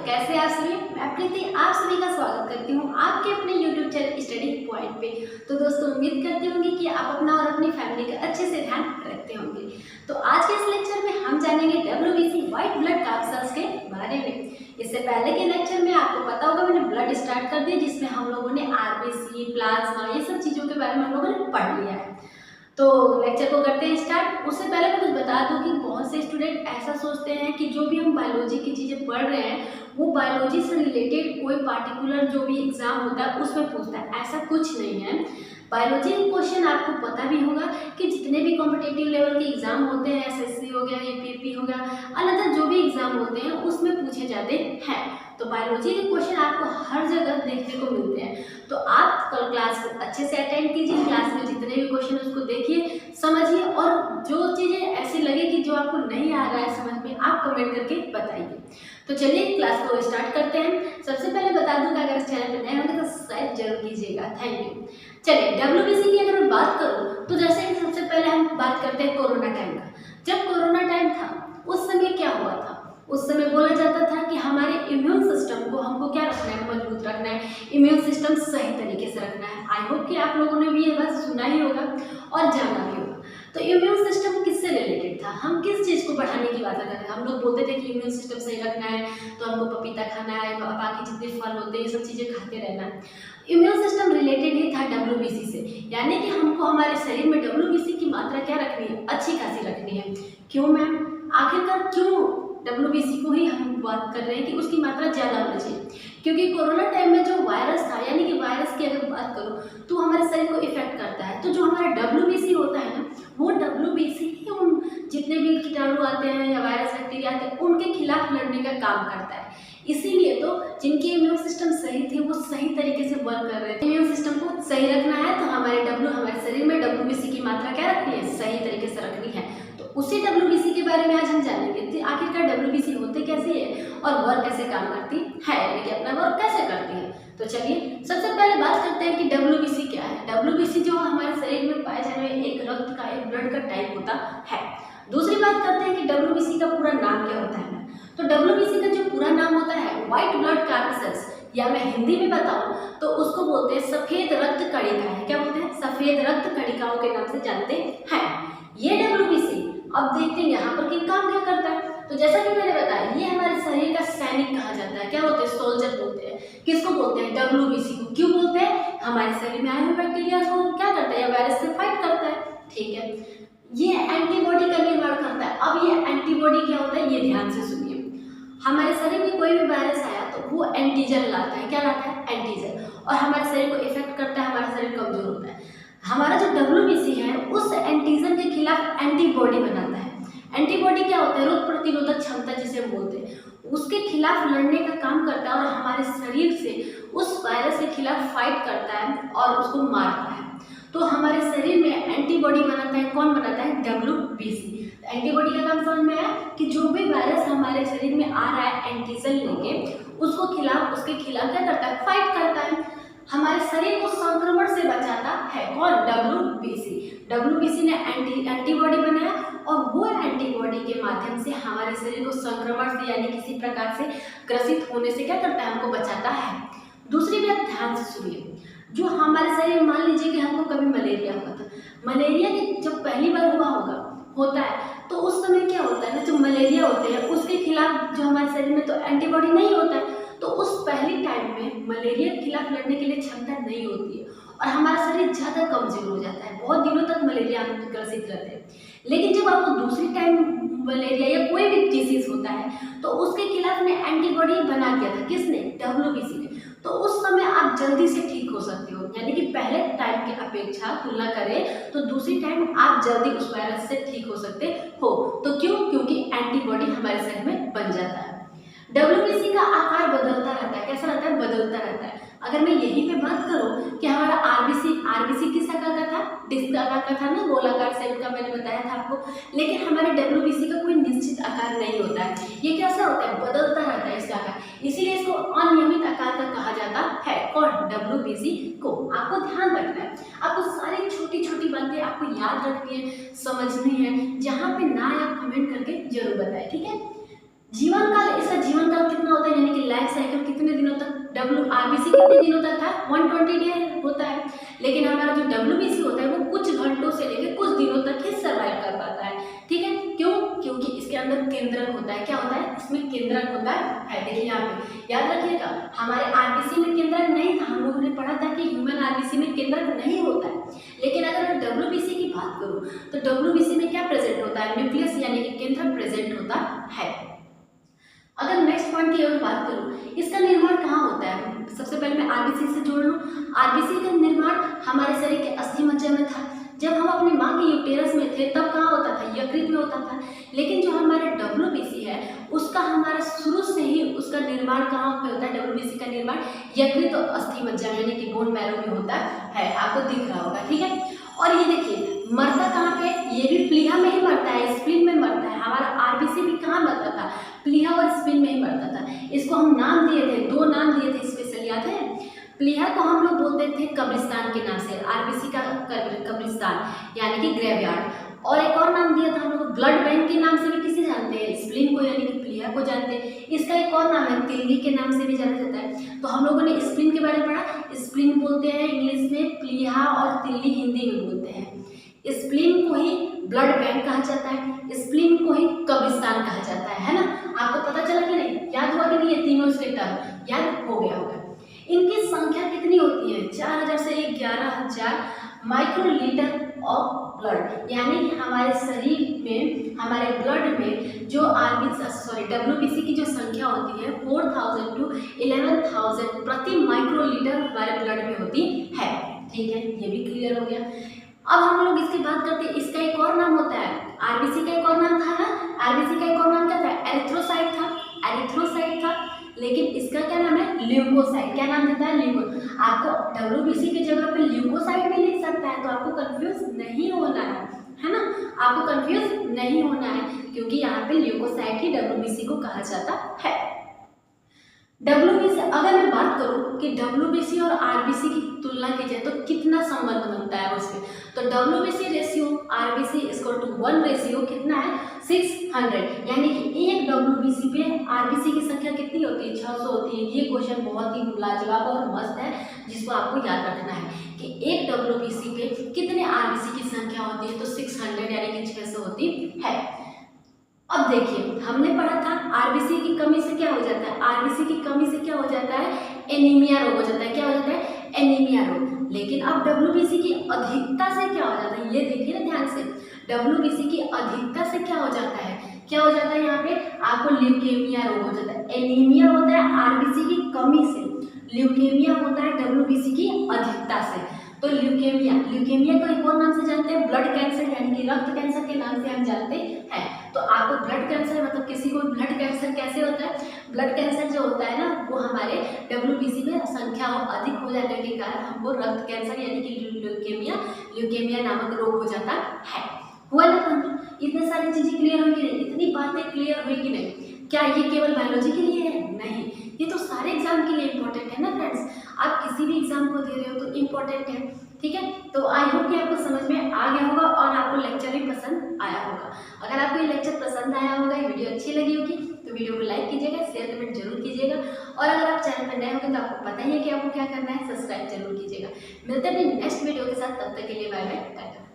कैसे आप सभी? मैं प्रीति आप सभी का स्वागत करती हूँ आपके अपने YouTube चैनल स्टडी पॉइंट पे। तो दोस्तों उम्मीद करती होंगी कि आप अपना और अपनी फैमिली का अच्छे से ध्यान रखते होंगे। तो आज के इस लेक्चर में हम जानेंगे WBC white blood card cells के बारे में। इससे पहले के लेक्चर में आपको पता होगा मैंने ब्लड स्टार्ट कर दिया, जिसमें हम लोगों ने RBC, प्लाज्मा ये सब चीज़ों के बारे में हम लोगों ने पढ़ लिया है। तो लेक्चर को करते हैं स्टार्ट। उससे पहले मैं कुछ बता दूं कि बहुत से स्टूडेंट ऐसा सोचते हैं कि जो भी हम बायोलॉजी की चीज़ें पढ़ रहे हैं वो बायोलॉजी से रिलेटेड कोई पार्टिकुलर जो भी एग्जाम होता है उसमें पूछता है। ऐसा कुछ नहीं है। बायोलॉजी क्वेश्चन आपको पता भी होगा कि जितने भी कॉम्पिटिटिव लेवल के एग्जाम होते हैं, SSC हो गया, UPSC हो गया, अलग जो भी एग्जाम होते हैं उसमें पूछे जाते हैं। तो बायोलॉजी के क्वेश्चन आपको हर जगह देखने को मिलते हैं। तो आप कल क्लास को अच्छे से अटेंड कीजिए, क्लास में जितने भी क्वेश्चन उसको देखिए, समझिए, और जो चीज़ें ऐसी लगे कि जो आपको नहीं आ रहा है समझ में, आप कमेंट करके बताइए। तो चलिए क्लास को स्टार्ट करते हैं। सबसे पहले बता दूं कि अगर इस चैनल पर नए होंगे तो सब्सक्राइब जरूर कीजिएगा। Thank you. चलिए WBC की अगर मैं बात करूँ तो जैसे कि सबसे पहले हम बात करते हैं कोरोना टाइम का। जब कोरोना टाइम था उस समय क्या हुआ था? उस समय बोला जाता था कि हमारे इम्यून सिस्टम को हमको क्या रखना है, मजबूत रखना है, इम्यून सिस्टम सही तरीके से रखना है। आई होप कि आप लोगों ने भी ये बात सुना ही होगा और जाना भी होगा। तो इम्यून सिस्टम किससे रिलेटेड था? हम किस चीज़ को बढ़ाने की बात कर रहे हैं? हम लोग बोलते थे कि इम्यून सिस्टम सही रखना है तो हमको पपीता खाना है, बाकी जितने फल होते हैं ये सब चीज़ें खाते रहना है। इम्यून सिस्टम रिलेटेड ही था WBC से, यानी कि हमको हमारे शरीर में WBC की मात्रा क्या रखनी है? अच्छी खासी रखनी है। क्यों मैम? आखिरकार क्यों WBC को ही हम बात कर रहे हैं कि उसकी मात्रा ज़्यादा होनी चाहिए? क्योंकि कोरोना टाइम में जो वायरस था, यानी कि वायरस की अगर बात करूँ तो हमारे शरीर को इफेक्ट करता है। तो जो हमारा WBC होता है ना, वो WBC ही उन जितने भी कीटाणु आते हैं या वायरस बैक्टीरिया आते हैं उनके खिलाफ लड़ने का काम करता है। इसीलिए तो जिनके इम्यून सिस्टम सही थे वो सही तरीके से वर्क कर रहे थे। इम्यून सिस्टम को सही रखना है तो हमारे शरीर में WBC की मात्रा क्या रखनी है? सही तरीके से रखनी है। तो उसी WBC के बारे में आज हम जानेंगे कि आखिरकार WBC होते कैसे है और वर्क कैसे काम करती है, यानी कि अपना वर्क कैसे करती है। तो चलिए सबसे पहले बात करते हैं कि WBC क्या है। WBC जो हमारे शरीर में पाए जाने वाले एक रक्त का, एक ब्लड का टाइप होता है। दूसरी बात करते हैं कि WBC का पूरा नाम क्या होता है। तो WBC का जो पूरा नाम होता है व्हाइट ब्लड कार्सेल्स, या मैं हिंदी में बताऊं तो उसको बोलते हैं सफेद रक्त कणिका है। क्या बोलते हैं? सफेद रक्त कणिकाओं के नाम से जानते हैं ये WBC। अब देखते हैं यहाँ पर कि काम क्या करता है। तो जैसा कि मैंने बताया ये हमारे शरीर का सैनिक कहा जाता है। क्या बोलते हैं? सोल्जर बोलते हैं। किसको बोलते हैं? WBC को। क्यों बोलते हैं? हमारे शरीर में आए हुए बैक्टीरिया को क्या करता है? या वायरस से फाइट करता है। ठीक है, ये एंटीबॉडी का निर्माण करता है। अब ये एंटीबॉडी क्या होता है ये ध्यान से सुनिए। हमारे शरीर में कोई भी वायरस आया तो वो एंटीजन लाता है। क्या लाता है? एंटीजन। और हमारे शरीर को इफेक्ट करता है, हमारा शरीर कमजोर होता है। हमारा जो WBC है उस एंटीजन के खिलाफ एंटीबॉडी बनाता है। एंटीबॉडी क्या होता है? रोग प्रतिरोधक क्षमता जिसे हम बोलते हैं, उसके खिलाफ लड़ने का काम करता है और हमारे शरीर से उस वायरस के खिलाफ फाइट करता है और उसको मारता है। तो हमारे शरीर में एंटीबॉडी बनाता है। कौन बनाता है? WBC। एंटीबॉडी का नाम समझ में आया कि जो भी वायरस हमारे शरीर में आ रहा है एंटीजन लेके उसके खिलाफ क्या करता है? फाइट करता है। हमारे शरीर को संक्रमण से बचाता है। कौन? WBC ने एंटीबॉडी बनाया और वो एंटीबॉडी के माध्यम से हमारे शरीर को संक्रमण से यानी किसी प्रकार से ग्रसित होने से क्या करता है? हमको बचाता है। दूसरी बात ध्यान से सुनिए, जो हमारे शरीर में मान लीजिए कि हमको कभी मलेरिया हुआ था। मलेरिया जब पहली बार होता है तो उस समय क्या होता है ना, जो मलेरिया होते हैं उसके खिलाफ जो हमारे शरीर में तो एंटीबॉडी नहीं होता है, तो उस पहली टाइम में मलेरिया के खिलाफ लड़ने के लिए क्षमता नहीं होती है और हमारा शरीर ज़्यादा कमजोर हो जाता है। बहुत दिनों तक मलेरिया हम ग्रसित रहते हैं। लेकिन जब आपको दूसरी टाइम मलेरिया या कोई भी डिसीज होता है तो उसके खिलाफ ने एंटीबॉडी बना दिया था। किसने? WBC ने। तो उस समय आप जल्दी से ठीक हो सकते हो, यानी कि पहले टाइम की अपेक्षा तुलना करें तो दूसरी टाइम आप जल्दी उस वायरस से ठीक हो सकते हो। तो क्यों? क्योंकि एंटीबॉडी हमारे शरीर में बन जाता है। WBC का आकार बदलता रहता है। कैसा रहता है? बदलता रहता है। अगर मैं यहीं पे बात करूं कि हमारा RBC किस आकार का था? डिस्क आकार का था ना, गोलाकार शेप का मैंने बताया था आपको। लेकिन हमारे WBC का कोई निश्चित आकार नहीं होता है। ये कैसा होता है? बदलता रहता है इसका आकार, इसीलिए इसको अनियमित आकार का कहा जाता है। कौन? WBC को। आपको ध्यान रखना है, आपको सारी छोटी छोटी बातें आपको याद रखनी है, समझनी है। जहाँ पे ना आप कमेंट करके जरूर बताएं, ठीक है। जीवन काल, इसका जीवन काल कितना होता है, यानी कि लाइफ साइकिल कितने दिनों तक, WRBC कितने दिनों तक था, 120 डे होता है। लेकिन हमारा जो WBC होता है वो कुछ घंटों से लेकर कुछ दिनों तक ही सर्वाइव कर पाता है। ठीक है, क्यों? क्योंकि इसके अंदर केंद्रक होता है। क्या होता है? इसमें केंद्रक होता है। देखिए यहाँ पे याद रखिएगा, हमारे RBC में केंद्रक नहीं था। हम लोगों ने पढ़ा था कि ह्यूमन RBC में केंद्रक नहीं होता है। लेकिन अगर मैं WBC की बात करूँ तो WBC में क्या प्रेजेंट होता है? न्यूक्लियस यानी कि केंद्रक प्रेजेंट होता है। अगर नेक्स्ट पॉइंट की अगर बात करूँ, इसका निर्माण कहाँ होता है? सबसे पहले मैं RBC से जोड़ लूँ। RBC का निर्माण हमारे शरीर के अस्थि मज्जा में था। जब हम अपनी माँ के यूटेरस में थे तब कहाँ होता था? यकृत में होता था। लेकिन जो हमारे WBC है उसका हमारा शुरू से ही उसका निर्माण कहाँ पे होता है? WBC का निर्माण यकृत और अस्थि मज्जा यानी कि बोन मैरो में होता है। आपको दिख रहा होगा। ठीक है, और ये देखिए मरता कहाँ पे? ये भी प्लीहा में ही मरता है, स्प्लीन में मरता है। हमारा RBC भी कहाँ मरता था? प्लीहा और स्प्लीन में ही मरता था। इसको हम नाम दिए थे, 2 नाम दिए थे स्पेशल, याद है? प्लीहा को हम लोग बोलते थे कब्रिस्तान के नाम से, RBC का कब्रिस्तान यानी कि ग्रेवयार्ड। और एक और नाम दिया था हम लोग ब्लड बैंक के नाम से भी किसे जानते हैं? स्प्लीन को यानी कि प्लीहा को जानते हैं। इसका एक और नाम है तिल्ली के नाम से भी जाना जाता है। तो हम लोगों ने स्प्लीन के बारे में पढ़ा। स्प्लीन बोलते हैं इंग्लिश में, प्लीहा और तिल्ली हिंदी में बोलते हैं। स्प्लीन को ही ब्लड बैंक कहा जाता है, स्प्लीन को ही कब्रिस्तान कहा जाता है ना? आपको पता चला कि नहीं? याद हुआ कि नहीं? ये तीनों स्टेटस याद हो गया होगा। इनकी संख्या कितनी होती है? 4000 से 11000 माइक्रोलीटर ऑफ ब्लड, यानी कि हमारे शरीर में, हमारे ब्लड में जो WBC की जो संख्या होती है 4000 to 11000 प्रति माइक्रोलीटर हमारे ब्लड में होती है। ठीक है, ये भी क्लियर हो गया। अब हम लोग इसकी बात करते हैं, इसका एक और नाम होता है। RBC का एक और नाम था ना? RBC का एक और नाम क्या था? एरिथ्रोसाइट था, एरिथ्रोसाइट था। लेकिन इसका क्या नाम है? ल्यूकोसाइट। क्या नाम देता है? ल्यूको। आपको WBC की जगह पे ल्यूकोसाइट भी लिख सकता है, तो आपको कंफ्यूज नहीं होना है ना? आपको कंफ्यूज नहीं होना है, क्योंकि यहाँ पे ल्यूकोसाइट ही WBC को कहा जाता है। WBC, अगर मैं बात करूं कि WBC और RBC की तुलना की जाए तो कितना संबंध बनता है उसमें, तो WBC ratio RBC equal to 1 ratio कितना है? 600। यानी कि एक WBC पे RBC की संख्या कितनी होती है? 600 होती है। ये क्वेश्चन बहुत ही लाजवाब और मस्त है, जिसको आपको याद रखना है कि एक WBC पे कितने RBC की संख्या होती है? तो 600 यानी कि 600 होती है। अब देखिए, हमने पढ़ा था RBC की कमी से क्या हो जाता है? RBC की कमी से क्या हो जाता है? एनीमिया रोग हो जाता है। क्या हो जाता है? एनीमिया रोग। लेकिन अब WBC की अधिकता से क्या हो जाता है? ये देखिए ना ध्यान से, WBC की अधिकता से क्या हो जाता है? क्या हो जाता है? यहाँ पे आपको ल्यूकेमिया रोग हो जाता है। एनीमिया होता है RBC की कमी से, ल्यूकेमिया होता है WBC की अधिकता से। तो ल्यूकेमिया, ल्यूकेमिया को एक और नाम से जानते हैं ब्लड कैंसर, यानी कि रक्त कैंसर के नाम से हम जानते हैं। तो आपको ब्लड कैंसर मतलब किसी को ब्लड कैंसर कैसे होता है? ब्लड कैंसर जो होता है ना, वो हमारे WBC में संख्या अधिक हो जाने के कारण हमको रक्त कैंसर यानी कि ल्यूकेमिया नामक रोग हो जाता है। हुआ ना? इतने सारी चीजें क्लियर हुई कि नहीं? इतनी बातें क्लियर हुई कि नहीं? क्या ये केवल बायोलॉजी के लिए है? नहीं, ये तो सारे एग्जाम के लिए इंपॉर्टेंट है ना फ्रेंड्स। आप किसी भी एग्जाम को दे रहे हो तो इम्पोर्टेंट है। ठीक है, तो आई होप कि आपको समझ में आ गया होगा और आपको लेक्चर भी पसंद आया होगा। अगर आपको ये लेक्चर पसंद आया होगा, ये वीडियो अच्छी लगी होगी, तो वीडियो को लाइक कीजिएगा, शेयर कमेंट जरूर कीजिएगा। और अगर आप चैनल पर नए होंगे तो आपको पता ही है कि आपको क्या करना है, सब्सक्राइब जरूर कीजिएगा। मिलते हैं नेक्स्ट वीडियो के साथ, तब तक के लिए बाय बाय।